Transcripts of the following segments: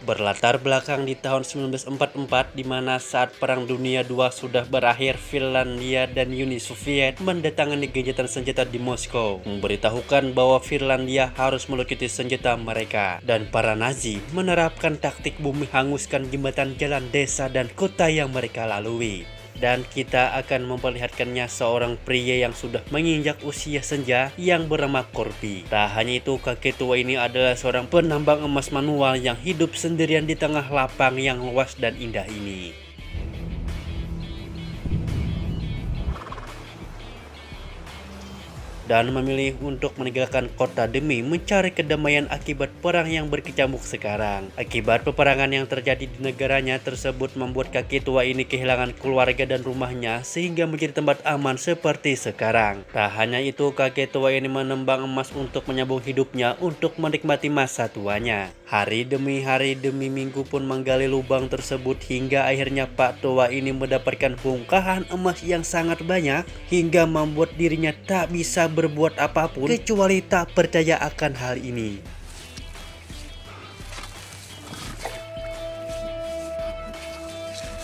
Berlatar belakang di tahun 1944, di mana saat Perang Dunia II sudah berakhir, Finlandia dan Uni Soviet mendatangani gencatan senjata di Moskow, memberitahukan bahwa Finlandia harus melucuti senjata mereka, dan para Nazi menerapkan taktik bumi hanguskan jembatan, jalan, desa, dan kota yang mereka lalui. Dan kita akan memperlihatkannya seorang pria yang sudah menginjak usia senja yang bernama Korpi. Tak hanya itu, kakek tua ini adalah seorang penambang emas manual yang hidup sendirian di tengah lapang yang luas dan indah ini. Dan memilih untuk meninggalkan kota demi mencari kedamaian akibat perang yang berkecamuk sekarang. Akibat peperangan yang terjadi di negaranya tersebut membuat kakek tua ini kehilangan keluarga dan rumahnya sehingga menjadi tempat aman seperti sekarang. Tak hanya itu, kakek tua ini menembang emas untuk menyambung hidupnya untuk menikmati masa tuanya. Hari demi minggu pun menggali lubang tersebut hingga akhirnya Pak tua ini mendapatkan bongkahan emas yang sangat banyak hingga membuat dirinya tak bisa berbuat apapun kecuali tak percaya akan hal ini.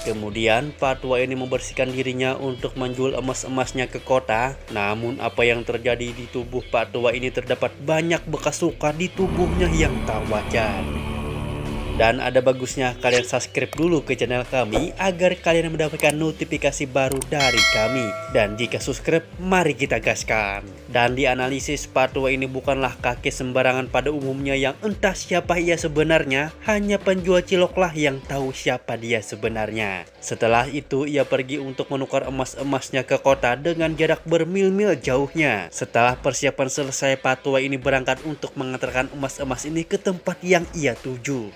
Kemudian Pak tua ini membersihkan dirinya untuk menjual emas-emasnya ke kota. Namun apa yang terjadi di tubuh Pak tua ini, terdapat banyak bekas luka di tubuhnya yang tak wajar. Dan ada bagusnya kalian subscribe dulu ke channel kami agar kalian mendapatkan notifikasi baru dari kami. Dan jika subscribe, mari kita gaskan. Dan dianalisis, Pak tua ini bukanlah kakek sembarangan pada umumnya yang entah siapa ia sebenarnya. Hanya penjual ciloklah yang tahu siapa dia sebenarnya. Setelah itu ia pergi untuk menukar emas-emasnya ke kota dengan jarak bermil-mil jauhnya. Setelah persiapan selesai, Pak tua ini berangkat untuk mengantarkan emas-emas ini ke tempat yang ia tuju.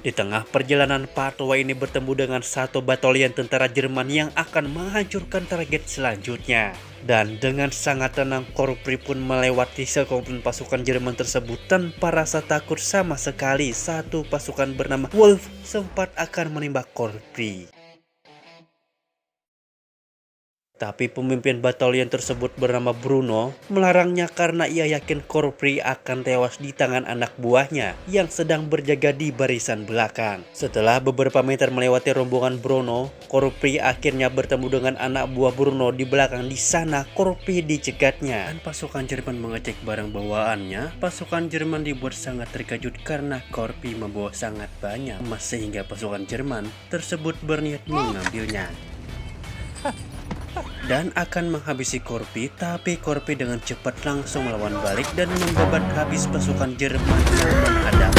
Di tengah perjalanan, Pak tua ini bertemu dengan satu batalion tentara Jerman yang akan menghancurkan target selanjutnya. Dan dengan sangat tenang, Korpi pun melewati sekumpulan pasukan Jerman tersebut tanpa rasa takut sama sekali. Satu pasukan bernama Wolf sempat akan menembak Korpi. Tapi pemimpin batalion tersebut bernama Bruno melarangnya karena ia yakin Korpi akan tewas di tangan anak buahnya yang sedang berjaga di barisan belakang. Setelah beberapa meter melewati rombongan Bruno, Korpi akhirnya bertemu dengan anak buah Bruno di belakang. Di sana Korpi dicegatnya dan pasukan Jerman mengecek barang bawaannya. Pasukan Jerman dibuat sangat terkejut karena Korpi membawa sangat banyak emas sehingga pasukan Jerman tersebut berniat mengambilnya dan akan menghabisi Korpi. Tapi Korpi dengan cepat langsung melawan balik dan membabat habis pasukan Jerman yang menghadap.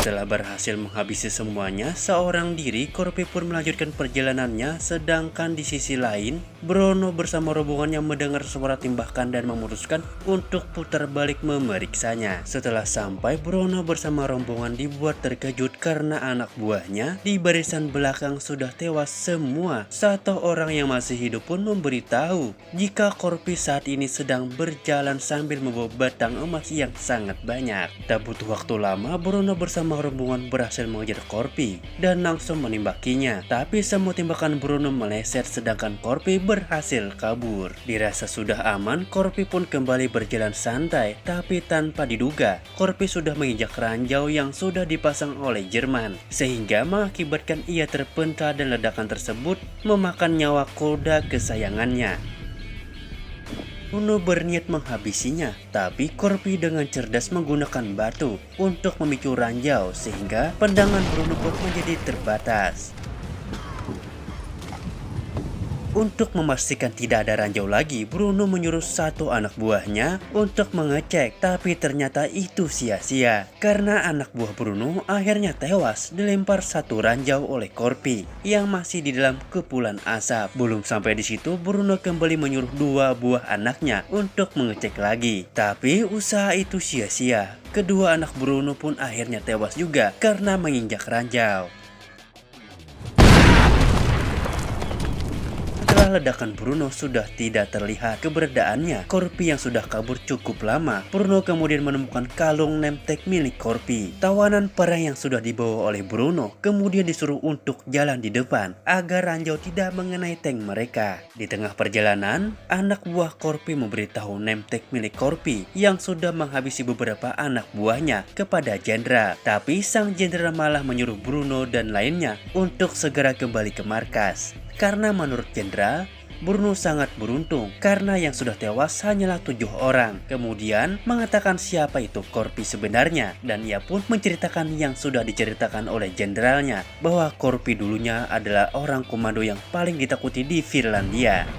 Setelah berhasil menghabisi semuanya seorang diri, Korpi pun melanjutkan perjalanannya. Sedangkan di sisi lain, Bruno bersama rombongannya mendengar suara tembakan dan memutuskan untuk putar balik memeriksanya. Setelah sampai, Bruno bersama rombongan dibuat terkejut karena anak buahnya di barisan belakang sudah tewas semua. Satu orang yang masih hidup pun memberitahu jika Korpi saat ini sedang berjalan sambil membawa batang emas yang sangat banyak. Tak butuh waktu lama, Bruno bersama rombongan berhasil mengejar Korpi dan langsung menimbakinya. Tapi semua tembakan Bruno meleset sedangkan Korpi berhasil kabur. Dirasa sudah aman, Korpi pun kembali berjalan santai. Tapi tanpa diduga, Korpi sudah menginjak ranjau yang sudah dipasang oleh Jerman, sehingga mengakibatkan ia terpental dan ledakan tersebut memakan nyawa kuda kesayangannya. Bruno berniat menghabisinya, tapi Korpi dengan cerdas menggunakan batu untuk memicu ranjau sehingga pandangan Bruno pun menjadi terbatas. Untuk memastikan tidak ada ranjau lagi, Bruno menyuruh satu anak buahnya untuk mengecek, tapi ternyata itu sia-sia karena anak buah Bruno akhirnya tewas dilempar satu ranjau oleh Korpi yang masih di dalam kepulan asap. Belum sampai di situ, Bruno kembali menyuruh dua buah anaknya untuk mengecek lagi, tapi usaha itu sia-sia. Kedua anak Bruno pun akhirnya tewas juga karena menginjak ranjau. Setelah Setelah ledakan Bruno sudah tidak terlihat keberadaannya Corpi yang sudah kabur cukup lama, Bruno kemudian menemukan kalung nemtek milik Corpi. Tawanan perang yang sudah dibawa oleh Bruno kemudian disuruh untuk jalan di depan agar ranjau tidak mengenai tank mereka. Di tengah perjalanan, anak buah Corpi memberitahu nemtek milik Corpi yang sudah menghabisi beberapa anak buahnya kepada jenderal. Tapi sang jenderal malah menyuruh Bruno dan lainnya untuk segera kembali ke markas. Karena menurut jenderal, Bruno sangat beruntung karena yang sudah tewas hanyalah 7 orang. Kemudian mengatakan siapa itu Corpi sebenarnya, dan ia pun menceritakan yang sudah diceritakan oleh jenderalnya bahwa Corpi dulunya adalah orang komando yang paling ditakuti di Finlandia.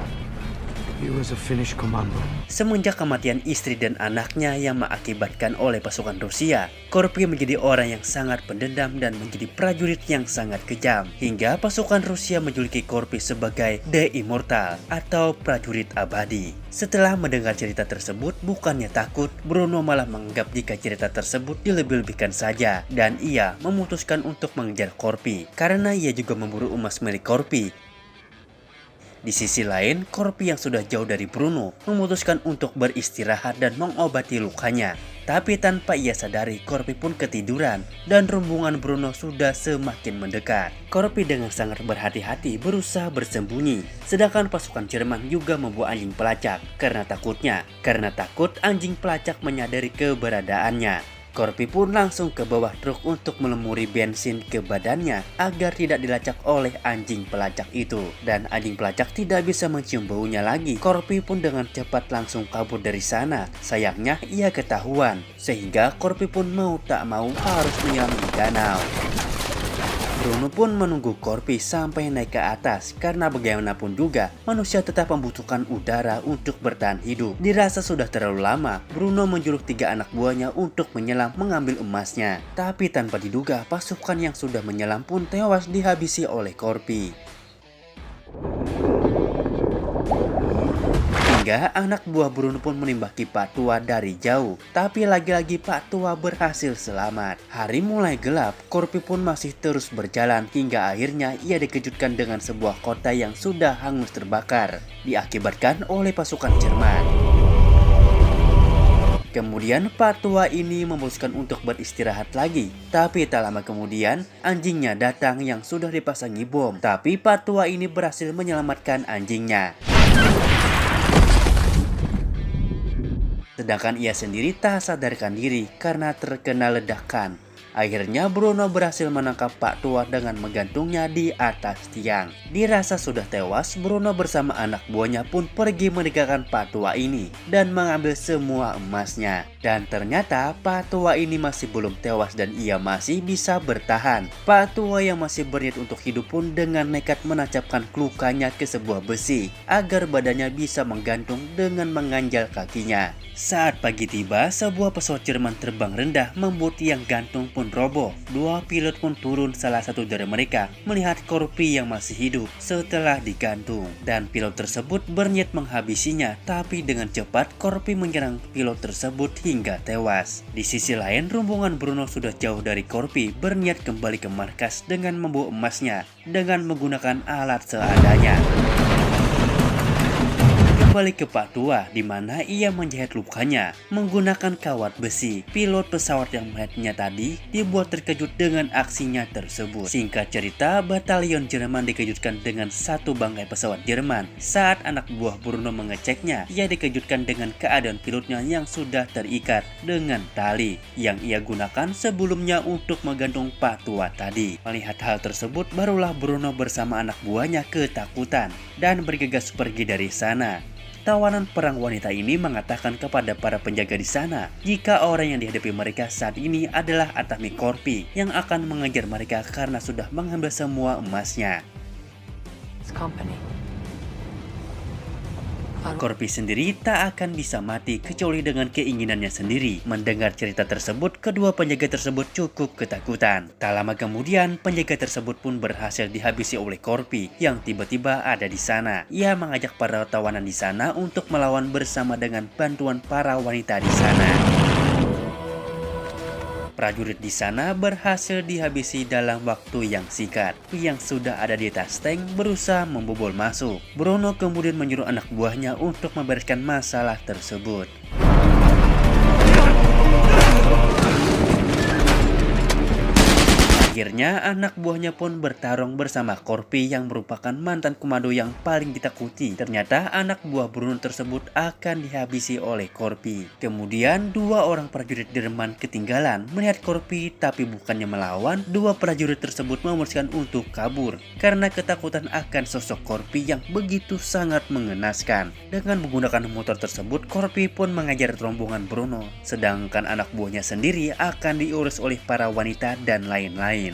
He was a Finnish commando. Semenjak kematian istri dan anaknya yang mengakibatkan oleh pasukan Rusia, Corpi menjadi orang yang sangat pendendam dan menjadi prajurit yang sangat kejam. Hingga pasukan Rusia menjuluki Corpi sebagai The Immortal atau prajurit abadi. Setelah mendengar cerita tersebut, bukannya takut, Bruno malah menganggap jika cerita tersebut dilebih-lebihkan saja. Dan ia memutuskan untuk mengejar Corpi karena ia juga memburu emas milik Corpi. Di sisi lain, Corpi yang sudah jauh dari Bruno memutuskan untuk beristirahat dan mengobati lukanya. Tapi tanpa ia sadari, Corpi pun ketiduran dan rombongan Bruno sudah semakin mendekat. Corpi dengan sangat berhati-hati berusaha bersembunyi, sedangkan pasukan Jerman juga membawa anjing pelacak karena takut anjing pelacak menyadari keberadaannya. Corpi pun langsung ke bawah truk untuk melemuri bensin ke badannya agar tidak dilacak oleh anjing pelacak itu. Dan anjing pelacak tidak bisa mencium baunya lagi. Corpi pun dengan cepat langsung kabur dari sana. Sayangnya ia ketahuan, sehingga Corpi pun mau tak mau harus menyelam di danau. Bruno pun menunggu Corpi sampai naik ke atas karena bagaimanapun juga manusia tetap membutuhkan udara untuk bertahan hidup. Dirasa sudah terlalu lama, Bruno menjuluk 3 anak buahnya untuk menyelam mengambil emasnya. Tapi tanpa diduga, pasukan yang sudah menyelam pun tewas dihabisi oleh Corpi. Hingga anak buah Bruno pun menembaki Pak Tua dari jauh. Tapi lagi-lagi Pak Tua berhasil selamat. Hari mulai gelap, Corpi pun masih terus berjalan hingga akhirnya ia dikejutkan dengan sebuah kota yang sudah hangus terbakar, diakibatkan oleh pasukan Jerman. Kemudian Pak Tua ini memutuskan untuk beristirahat lagi. Tapi tak lama kemudian anjingnya datang yang sudah dipasangi bom. Tapi Pak Tua ini berhasil menyelamatkan anjingnya. Sedangkan ia sendiri tak sadarkan diri karena terkena ledakan. Akhirnya Bruno berhasil menangkap Pak Tua dengan menggantungnya di atas tiang. Dirasa sudah tewas, Bruno bersama anak buahnya pun pergi meninggalkan Pak Tua ini dan mengambil semua emasnya. Dan ternyata Pak Tua ini masih belum tewas dan ia masih bisa bertahan. Pak Tua yang masih berniat untuk hidup pun dengan nekat menancapkan lukanya ke sebuah besi agar badannya bisa menggantung dengan mengganjal kakinya. Saat pagi tiba, sebuah pesawat Jerman terbang rendah membuat tiang gantung pun roboh. 2 pilot pun turun, salah satu dari mereka melihat Corpi yang masih hidup setelah digantung. Dan pilot tersebut berniat menghabisinya, tapi dengan cepat Corpi menyerang pilot tersebut hingga tewas. Di sisi lain, rombongan Bruno sudah jauh dari Corpi, berniat kembali ke markas dengan membawa emasnya dengan menggunakan alat seadanya. Kembali ke Pak Tua, di mana ia menjahit lukanya menggunakan kawat besi. Pilot pesawat yang melihatnya tadi dibuat terkejut dengan aksinya tersebut. Singkat cerita, batalion Jerman dikejutkan dengan satu bangkai pesawat Jerman. Saat anak buah Bruno mengeceknya, ia dikejutkan dengan keadaan pilotnya yang sudah terikat dengan tali yang ia gunakan sebelumnya untuk menggantung Pak Tua tadi. Melihat hal tersebut, barulah Bruno bersama anak buahnya ketakutan dan bergegas pergi dari sana. Tawanan perang wanita ini mengatakan kepada para penjaga di sana jika orang yang dihadapi mereka saat ini adalah Atami Corpi yang akan mengejar mereka karena sudah mengambil semua emasnya. Corpi sendiri tak akan bisa mati kecuali dengan keinginannya sendiri. Mendengar cerita tersebut, kedua penjaga tersebut cukup ketakutan. Tak lama kemudian, penjaga tersebut pun berhasil dihabisi oleh Corpi yang tiba-tiba ada di sana. Ia mengajak para tawanan di sana untuk melawan bersama dengan bantuan para wanita di sana. prajurit di sana berhasil dihabisi dalam waktu yang singkat. Yang sudah ada di atas tank berusaha membobol masuk. Bruno kemudian menyuruh anak buahnya untuk membereskan masalah tersebut. Akhirnya anak buahnya pun bertarung bersama Corpi yang merupakan mantan komando yang paling ditakuti. Ternyata anak buah Bruno tersebut akan dihabisi oleh Corpi. Kemudian dua orang prajurit Jerman ketinggalan melihat Corpi, tapi bukannya melawan, dua prajurit tersebut memutuskan untuk kabur karena ketakutan akan sosok Corpi yang begitu sangat mengenaskan. Dengan menggunakan motor tersebut, Corpi pun mengajar rombongan Bruno, sedangkan anak buahnya sendiri akan diurus oleh para wanita dan lain-lain.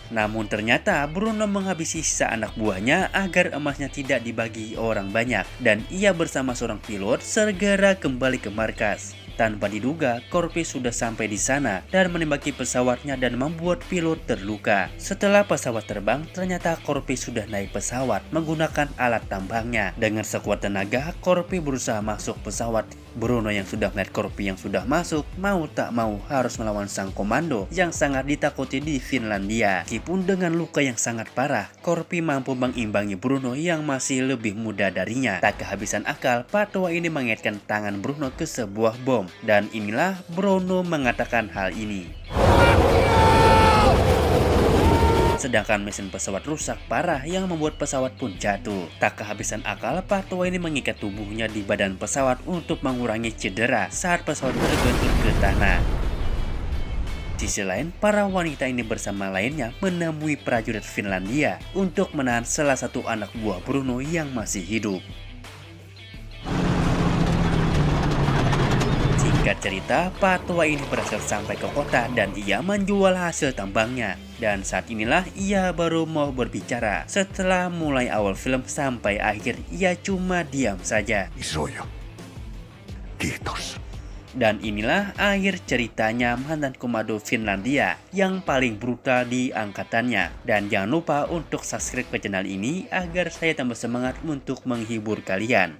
Namun ternyata Bruno menghabisi sisa anak buahnya agar emasnya tidak dibagi orang banyak, dan ia bersama seorang pilot segera kembali ke markas. Tanpa diduga, Corpi sudah sampai di sana dan menembaki pesawatnya dan membuat pilot terluka. Setelah pesawat terbang, ternyata Corpi sudah naik pesawat menggunakan alat tambangnya. Dengan sekuat tenaga, Corpi berusaha masuk pesawat. Bruno yang sudah melihat Corpi yang sudah masuk, mau tak mau harus melawan sang komando yang sangat ditakuti di Finlandia. Meskipun dengan luka yang sangat parah, Corpi mampu mengimbangi Bruno yang masih lebih muda darinya. Tak kehabisan akal, Patwa ini mengaitkan tangan Bruno ke sebuah bom. Dan inilah Bruno mengatakan hal ini. Sedangkan mesin pesawat rusak parah yang membuat pesawat pun jatuh. Tak kehabisan akal, Patwa ini mengikat tubuhnya di badan pesawat untuk mengurangi cedera saat pesawat terbentur ke tanah. Di sisi lain, para wanita ini bersama lainnya menemui prajurit Finlandia untuk menahan salah satu anak buah Bruno yang masih hidup. Singkat cerita, Patwa ini berhasil sampai ke kota dan ia menjual hasil tambangnya. Dan saat inilah ia baru mau berbicara. Setelah mulai awal film sampai akhir, ia cuma diam saja. Isoja. Kiitos. Dan inilah akhir ceritanya mantan komando Finlandia yang paling brutal di angkatannya. Dan jangan lupa untuk subscribe ke channel ini agar saya tambah semangat untuk menghibur kalian.